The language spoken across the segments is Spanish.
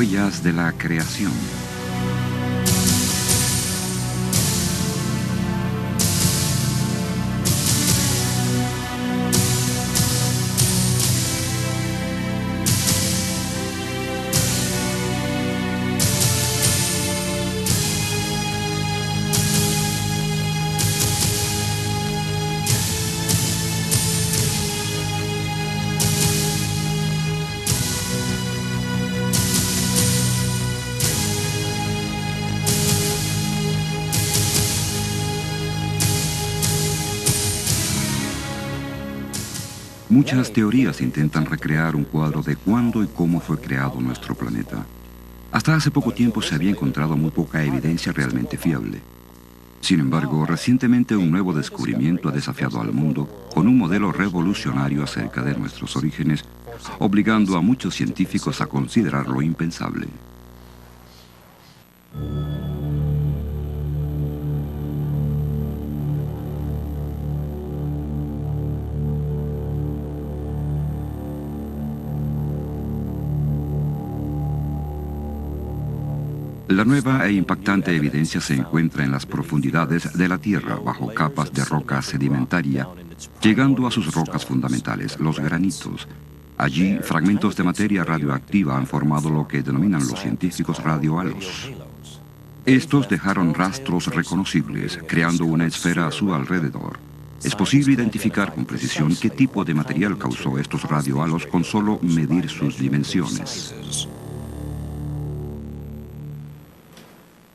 Huellas de la creación. Muchas teorías intentan recrear un cuadro de cuándo y cómo fue creado nuestro planeta. Hasta hace poco tiempo se había encontrado muy poca evidencia realmente fiable. Sin embargo, recientemente un nuevo descubrimiento ha desafiado al mundo con un modelo revolucionario acerca de nuestros orígenes, obligando a muchos científicos a considerar lo impensable. La nueva e impactante evidencia se encuentra en las profundidades de la Tierra, bajo capas de roca sedimentaria, llegando a sus rocas fundamentales, los granitos. Allí, fragmentos de materia radioactiva han formado lo que denominan los científicos radiohalos. Estos dejaron rastros reconocibles, creando una esfera a su alrededor. Es posible identificar con precisión qué tipo de material causó estos radiohalos con solo medir sus dimensiones.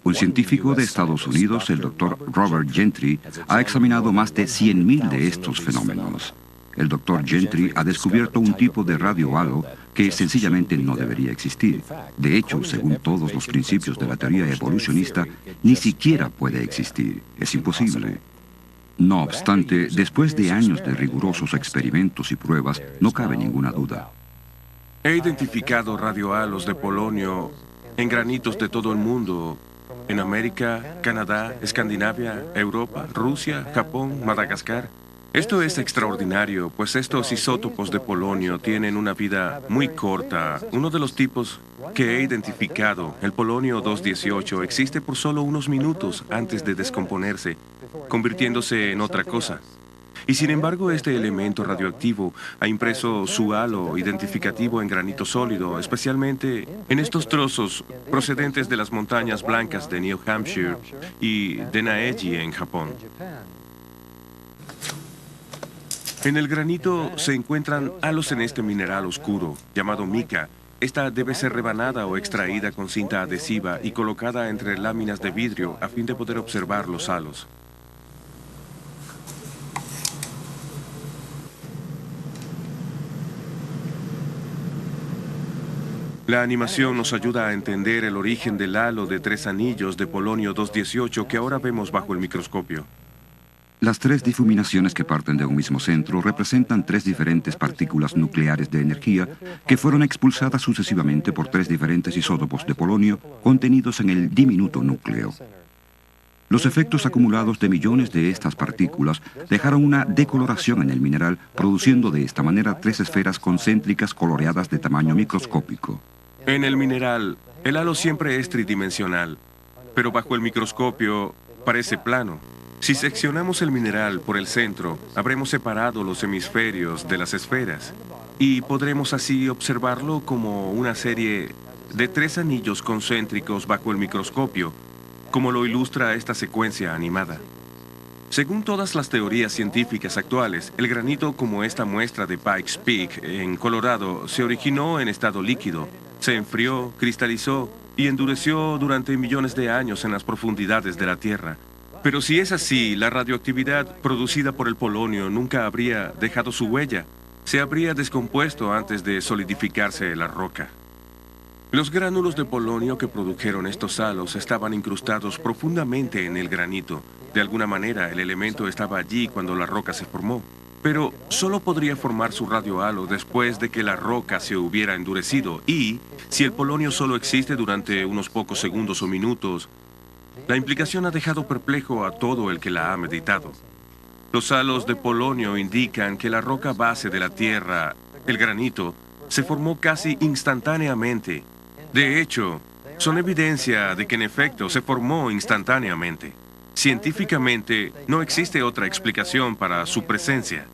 Un científico de Estados Unidos, el Dr. Robert Gentry, ha examinado más de 100.000 de estos fenómenos. El Dr. Gentry ha descubierto un tipo de radiohalo que sencillamente no debería existir. De hecho, según todos los principios de la teoría evolucionista, ni siquiera puede existir. Es imposible. No obstante, después de años de rigurosos experimentos y pruebas, no cabe ninguna duda. He identificado radiohalos de polonio en granitos de todo el mundo. En América, Canadá, Escandinavia, Europa, Rusia, Japón, Madagascar. Esto es extraordinario, pues estos isótopos de polonio tienen una vida muy corta. Uno de los tipos que he identificado, el polonio 218, existe por solo unos minutos antes de descomponerse, convirtiéndose en otra cosa. Y sin embargo, este elemento radioactivo ha impreso su halo identificativo en granito sólido, especialmente en estos trozos procedentes de las montañas blancas de New Hampshire y de Naeji en Japón. En el granito se encuentran halos en este mineral oscuro, llamado mica. Esta debe ser rebanada o extraída con cinta adhesiva y colocada entre láminas de vidrio a fin de poder observar los halos. La animación nos ayuda a entender el origen del halo de 3 anillos de polonio 218 que ahora vemos bajo el microscopio. Las 3 difuminaciones que parten de un mismo centro representan 3 diferentes partículas nucleares de energía que fueron expulsadas sucesivamente por 3 diferentes isótopos de polonio contenidos en el diminuto núcleo. Los efectos acumulados de millones de estas partículas dejaron una decoloración en el mineral, produciendo de esta manera 3 esferas concéntricas coloreadas de tamaño microscópico. En el mineral, el halo siempre es tridimensional, pero bajo el microscopio parece plano. Si seccionamos el mineral por el centro, habremos separado los hemisferios de las esferas y podremos así observarlo como una serie de 3 anillos concéntricos bajo el microscopio, como lo ilustra esta secuencia animada. Según todas las teorías científicas actuales, el granito como esta muestra de Pikes Peak en Colorado se originó en estado líquido, se enfrió, cristalizó y endureció durante millones de años en las profundidades de la Tierra. Pero si es así, la radioactividad producida por el polonio nunca habría dejado su huella. Se habría descompuesto antes de solidificarse la roca. Los gránulos de polonio que produjeron estos halos estaban incrustados profundamente en el granito. De alguna manera, el elemento estaba allí cuando la roca se formó. Pero solo podría formar su radiohalo después de que la roca se hubiera endurecido. Y, si el polonio solo existe durante unos pocos segundos o minutos, la implicación ha dejado perplejo a todo el que la ha meditado. Los halos de polonio indican que la roca base de la Tierra, el granito, se formó casi instantáneamente. De hecho, son evidencia de que en efecto se formó instantáneamente. Científicamente, no existe otra explicación para su presencia.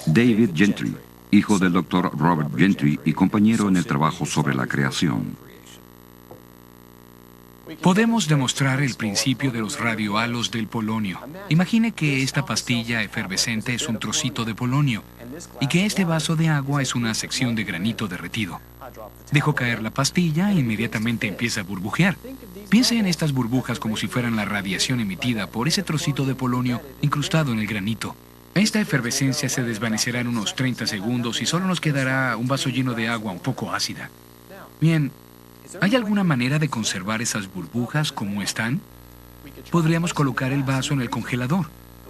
David Gentry, hijo del Dr. Robert Gentry y compañero en el trabajo sobre la creación. Podemos demostrar el principio de los radiohalos del polonio. Imagine que esta pastilla efervescente es un trocito de polonio y que este vaso de agua es una sección de granito derretido. Dejo caer la pastilla e inmediatamente empieza a burbujear. Piense en estas burbujas como si fueran la radiación emitida por ese trocito de polonio incrustado en el granito. Esta efervescencia se desvanecerá en unos 30 segundos y solo nos quedará un vaso lleno de agua un poco ácida. Bien, ¿hay alguna manera de conservar esas burbujas como están? Podríamos colocar el vaso en el congelador.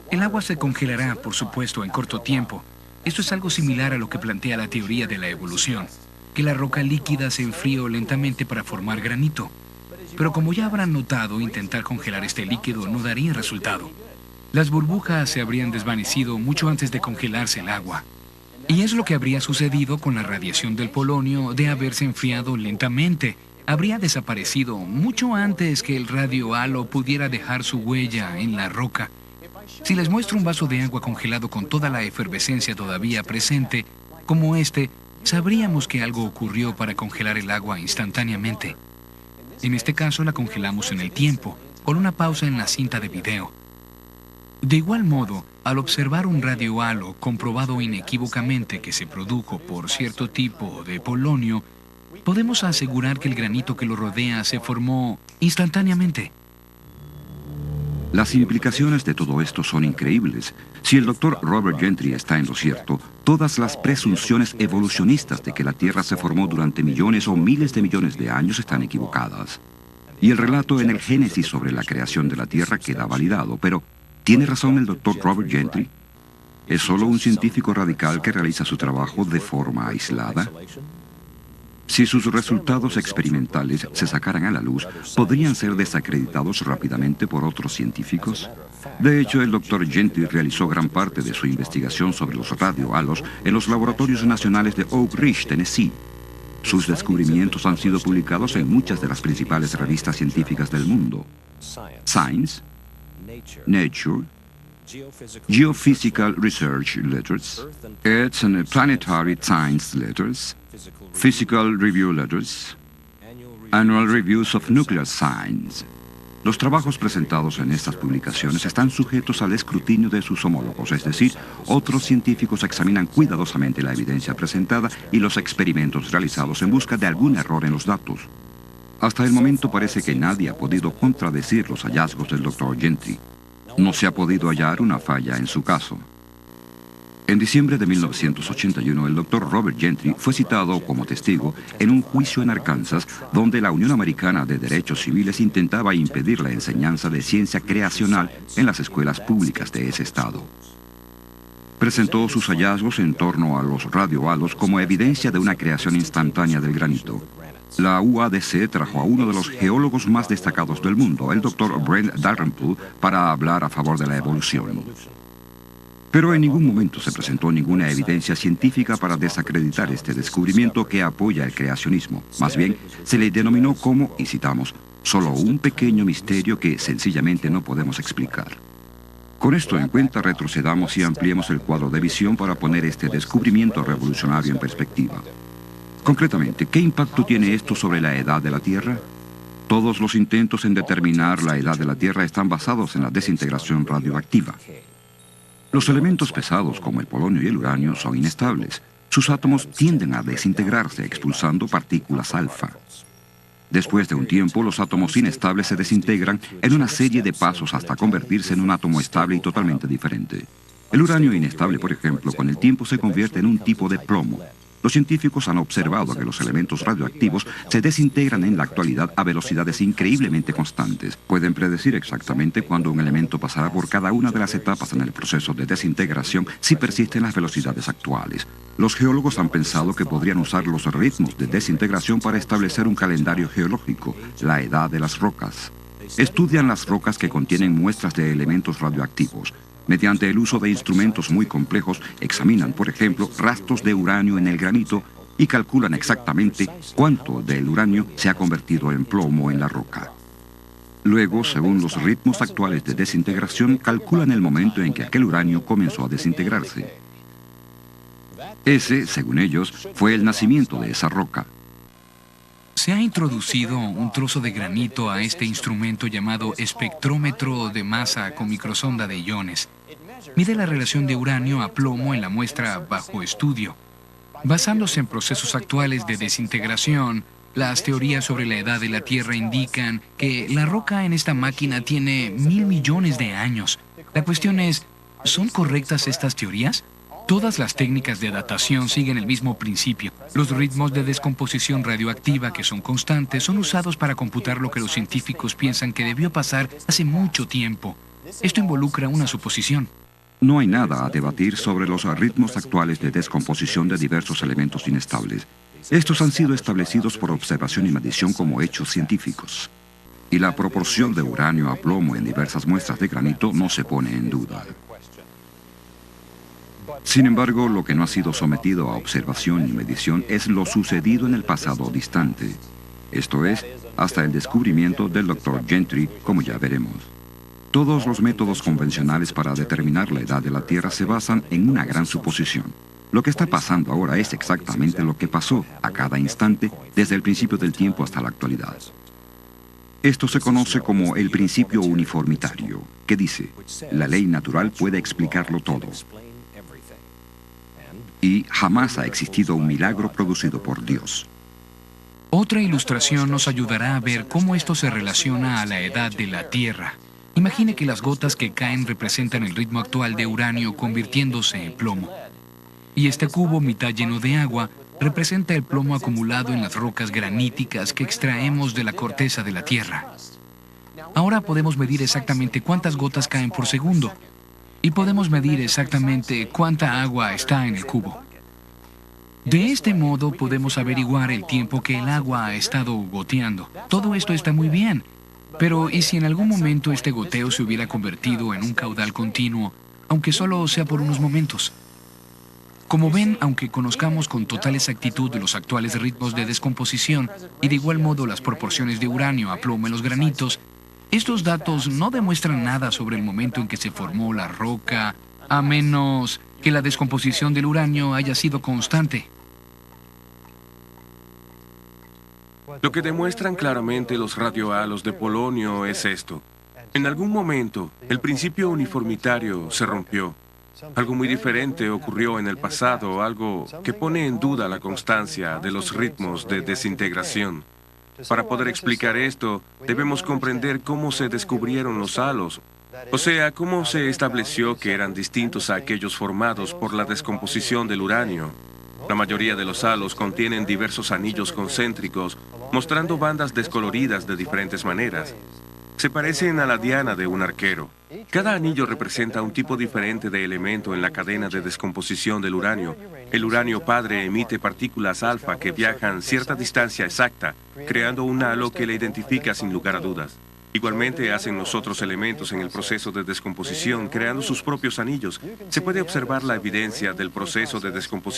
El agua se congelará, por supuesto, en corto tiempo. Esto es algo similar a lo que plantea la teoría de la evolución, que la roca líquida se enfríe lentamente para formar granito. Pero como ya habrán notado, intentar congelar este líquido no daría resultado. Las burbujas se habrían desvanecido mucho antes de congelarse el agua. Y es lo que habría sucedido con la radiación del polonio de haberse enfriado lentamente. Habría desaparecido mucho antes que el radiohalo pudiera dejar su huella en la roca. Si les muestro un vaso de agua congelado con toda la efervescencia todavía presente, como este, sabríamos que algo ocurrió para congelar el agua instantáneamente. En este caso la congelamos en el tiempo, con una pausa en la cinta de video. De igual modo, al observar un radiohalo comprobado inequívocamente que se produjo por cierto tipo de polonio, podemos asegurar que el granito que lo rodea se formó instantáneamente. Las implicaciones de todo esto son increíbles. Si el Dr. Robert Gentry está en lo cierto, todas las presunciones evolucionistas de que la Tierra se formó durante millones o miles de millones de años están equivocadas. Y el relato en el Génesis sobre la creación de la Tierra queda validado, pero ¿tiene razón el Dr. Robert Gentry? ¿Es solo un científico radical que realiza su trabajo de forma aislada? Si sus resultados experimentales se sacaran a la luz, ¿podrían ser desacreditados rápidamente por otros científicos? De hecho, el Dr. Gentry realizó gran parte de su investigación sobre los radiohalos en los laboratorios nacionales de Oak Ridge, Tennessee. Sus descubrimientos han sido publicados en muchas de las principales revistas científicas del mundo: Science, Nature, Geophysical Research Letters, Earth and Planetary Science Letters, Physical Review Letters, Annual Reviews of Nuclear Science. Los trabajos presentados en estas publicaciones están sujetos al escrutinio de sus homólogos, es decir, otros científicos examinan cuidadosamente la evidencia presentada y los experimentos realizados en busca de algún error en los datos. Hasta el momento parece que nadie ha podido contradecir los hallazgos del Dr. Gentry. No se ha podido hallar una falla en su caso. En diciembre de 1981, el Dr. Robert Gentry fue citado como testigo en un juicio en Arkansas, donde la Unión Americana de Derechos Civiles intentaba impedir la enseñanza de ciencia creacional en las escuelas públicas de ese estado. Presentó sus hallazgos en torno a los radiohalos como evidencia de una creación instantánea del granito. La UADC trajo a uno de los geólogos más destacados del mundo, el Dr. Brent Dalrymple, para hablar a favor de la evolución. Pero en ningún momento se presentó ninguna evidencia científica para desacreditar este descubrimiento que apoya el creacionismo. Más bien, se le denominó como, y citamos, solo un pequeño misterio que sencillamente no podemos explicar. Con esto en cuenta, retrocedamos y ampliemos el cuadro de visión para poner este descubrimiento revolucionario en perspectiva. Concretamente, ¿qué impacto tiene esto sobre la edad de la Tierra? Todos los intentos en determinar la edad de la Tierra están basados en la desintegración radioactiva. Los elementos pesados como el polonio y el uranio son inestables. Sus átomos tienden a desintegrarse expulsando partículas alfa. Después de un tiempo, los átomos inestables se desintegran en una serie de pasos hasta convertirse en un átomo estable y totalmente diferente. El uranio inestable, por ejemplo, con el tiempo se convierte en un tipo de plomo. Los científicos han observado que los elementos radioactivos se desintegran en la actualidad a velocidades increíblemente constantes. Pueden predecir exactamente cuándo un elemento pasará por cada una de las etapas en el proceso de desintegración si persisten las velocidades actuales. Los geólogos han pensado que podrían usar los ritmos de desintegración para establecer un calendario geológico, la edad de las rocas. Estudian las rocas que contienen muestras de elementos radioactivos. Mediante el uso de instrumentos muy complejos, examinan, por ejemplo, rastros de uranio en el granito y calculan exactamente cuánto del uranio se ha convertido en plomo en la roca. Luego, según los ritmos actuales de desintegración, calculan el momento en que aquel uranio comenzó a desintegrarse. Ese, según ellos, fue el nacimiento de esa roca. Se ha introducido un trozo de granito a este instrumento llamado espectrómetro de masa con microsonda de iones. Mide la relación de uranio a plomo en la muestra bajo estudio. Basándose en procesos actuales de desintegración, las teorías sobre la edad de la Tierra indican que la roca en esta máquina tiene 1.000 millones de años. La cuestión es, ¿son correctas estas teorías? Todas las técnicas de datación siguen el mismo principio. Los ritmos de descomposición radioactiva, que son constantes, son usados para computar lo que los científicos piensan que debió pasar hace mucho tiempo. Esto involucra una suposición. No hay nada a debatir sobre los ritmos actuales de descomposición de diversos elementos inestables. Estos han sido establecidos por observación y medición como hechos científicos. Y la proporción de uranio a plomo en diversas muestras de granito no se pone en duda. Sin embargo, lo que no ha sido sometido a observación y medición es lo sucedido en el pasado distante. Esto es, hasta el descubrimiento del Dr. Gentry, como ya veremos. Todos los métodos convencionales para determinar la edad de la Tierra se basan en una gran suposición. Lo que está pasando ahora es exactamente lo que pasó a cada instante desde el principio del tiempo hasta la actualidad. Esto se conoce como el principio uniformitario, que dice, la ley natural puede explicarlo todo. Y jamás ha existido un milagro producido por Dios. Otra ilustración nos ayudará a ver cómo esto se relaciona a la edad de la Tierra. Imagine que las gotas que caen representan el ritmo actual de uranio convirtiéndose en plomo. Y este cubo, mitad lleno de agua, representa el plomo acumulado en las rocas graníticas que extraemos de la corteza de la Tierra. Ahora podemos medir exactamente cuántas gotas caen por segundo. Y podemos medir exactamente cuánta agua está en el cubo. De este modo podemos averiguar el tiempo que el agua ha estado goteando. Todo esto está muy bien. Pero, ¿y si en algún momento este goteo se hubiera convertido en un caudal continuo, aunque solo sea por unos momentos? Como ven, aunque conozcamos con total exactitud los actuales ritmos de descomposición y de igual modo las proporciones de uranio a plomo en los granitos, estos datos no demuestran nada sobre el momento en que se formó la roca, a menos que la descomposición del uranio haya sido constante. Lo que demuestran claramente los radiohalos de polonio es esto. En algún momento, el principio uniformitario se rompió. Algo muy diferente ocurrió en el pasado, algo que pone en duda la constancia de los ritmos de desintegración. Para poder explicar esto, debemos comprender cómo se descubrieron los halos, o sea, cómo se estableció que eran distintos a aquellos formados por la descomposición del uranio. La mayoría de los halos contienen diversos anillos concéntricos, mostrando bandas descoloridas de diferentes maneras. Se parecen a la diana de un arquero. Cada anillo representa un tipo diferente de elemento en la cadena de descomposición del uranio. El uranio padre emite partículas alfa que viajan cierta distancia exacta, creando un halo que le identifica sin lugar a dudas. Igualmente hacen los otros elementos en el proceso de descomposición, creando sus propios anillos. Se puede observar la evidencia del proceso de descomposición